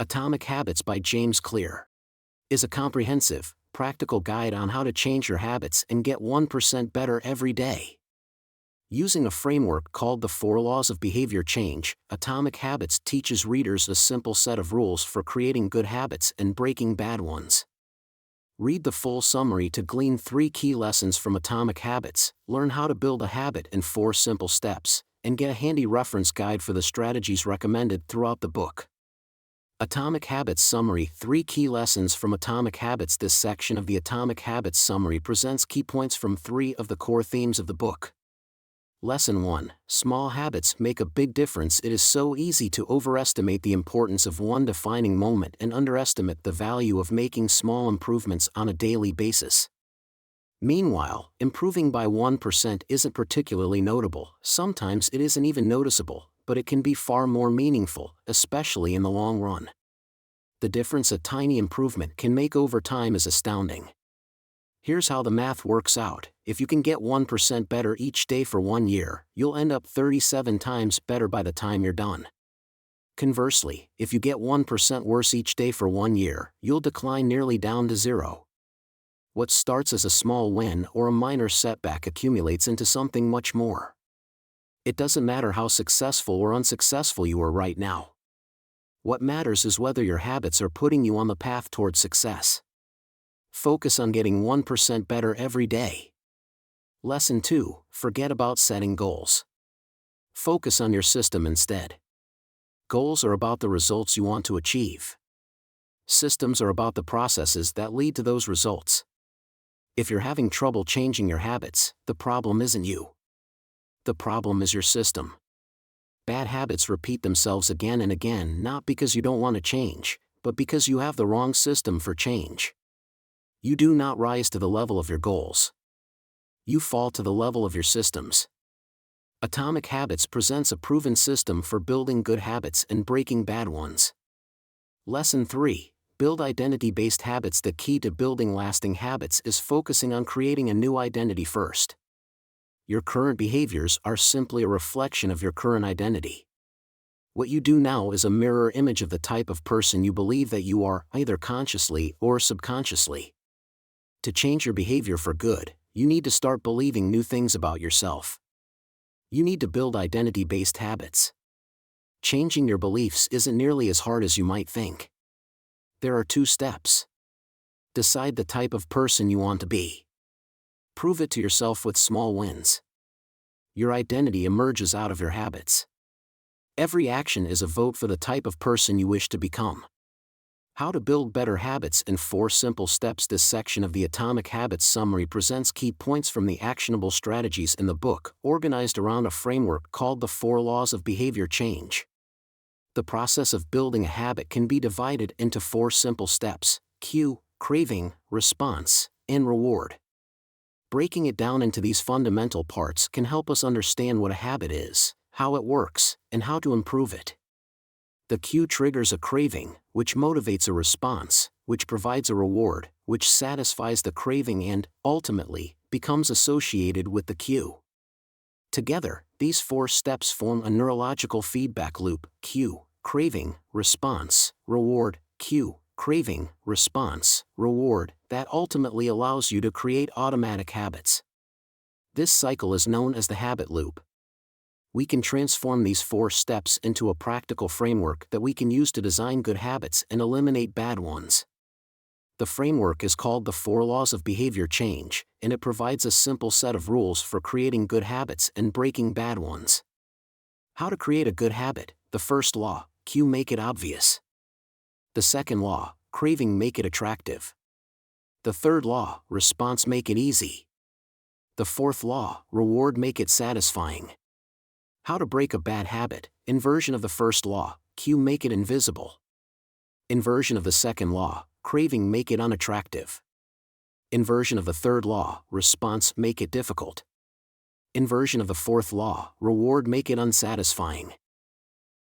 Atomic Habits by James Clear is a comprehensive, practical guide on how to change your habits and get 1% better every day. Using a framework called the 4 Laws of Behavior Change, Atomic Habits teaches readers a simple set of rules for creating good habits and breaking bad ones. Read the full summary to glean 3 key lessons from Atomic Habits, learn how to build a habit in 4 simple steps, and get a handy reference guide for the strategies recommended throughout the book. Atomic Habits Summary: 3 key lessons from Atomic Habits. This section of the Atomic Habits Summary presents key points from 3 of the core themes of the book. Lesson 1: Small habits make a big difference. It is so easy to overestimate the importance of one defining moment and underestimate the value of making small improvements on a daily basis. Meanwhile, improving by 1% isn't particularly notable. Sometimes it isn't even noticeable, but it can be far more meaningful, especially in the long run. The difference a tiny improvement can make over time is astounding. Here's how the math works out. If you can get 1% better each day for 1 year, you'll end up 37 times better by the time you're done. Conversely, if you get 1% worse each day for 1 year, you'll decline nearly down to 0. What starts as a small win or a minor setback accumulates into something much more. It doesn't matter how successful or unsuccessful you are right now. What matters is whether your habits are putting you on the path towards success. Focus on getting 1% better every day. Lesson 2: Forget about setting goals. Focus on your system instead. Goals are about the results you want to achieve. Systems are about the processes that lead to those results. If you're having trouble changing your habits, the problem isn't you. The problem is your system. Bad habits repeat themselves again and again, not because you don't want to change, but because you have the wrong system for change. You do not rise to the level of your goals. You fall to the level of your systems. Atomic Habits presents a proven system for building good habits and breaking bad ones. Lesson 3: Build identity-based habits. The key to building lasting habits is focusing on creating a new identity first. Your current behaviors are simply a reflection of your current identity. What you do now is a mirror image of the type of person you believe that you are, either consciously or subconsciously. To change your behavior for good, you need to start believing new things about yourself. You need to build identity-based habits. Changing your beliefs isn't nearly as hard as you might think. There are 2 steps. Decide the type of person you want to be. Prove it to yourself with small wins. Your identity emerges out of your habits. Every action is a vote for the type of person you wish to become. How to build better habits in 4 simple steps. This section of the Atomic Habits Summary presents key points from the actionable strategies in the book, organized around a framework called the 4 Laws of Behavior Change. The process of building a habit can be divided into 4 simple steps: cue, craving, response, and reward. Breaking it down into these fundamental parts can help us understand what a habit is, how it works, and how to improve it. The cue triggers a craving, which motivates a response, which provides a reward, which satisfies the craving and, ultimately, becomes associated with the cue. Together, these 4 steps form a neurological feedback loop: cue, craving, response, reward, cue, craving, response, reward, that ultimately allows you to create automatic habits. This cycle is known as the habit loop. We can transform these 4 steps into a practical framework that we can use to design good habits and eliminate bad ones. The framework is called the 4 Laws of Behavior Change, and it provides a simple set of rules for creating good habits and breaking bad ones. How to create a good habit: the first law, cue, make it obvious. The second law, craving, make it attractive. The third law, response, make it easy. The fourth law, reward, make it satisfying. How to break a bad habit: inversion of the first law, cue, make it invisible. Inversion of the second law, craving, make it unattractive. Inversion of the third law, response, make it difficult. Inversion of the fourth law, reward, make it unsatisfying.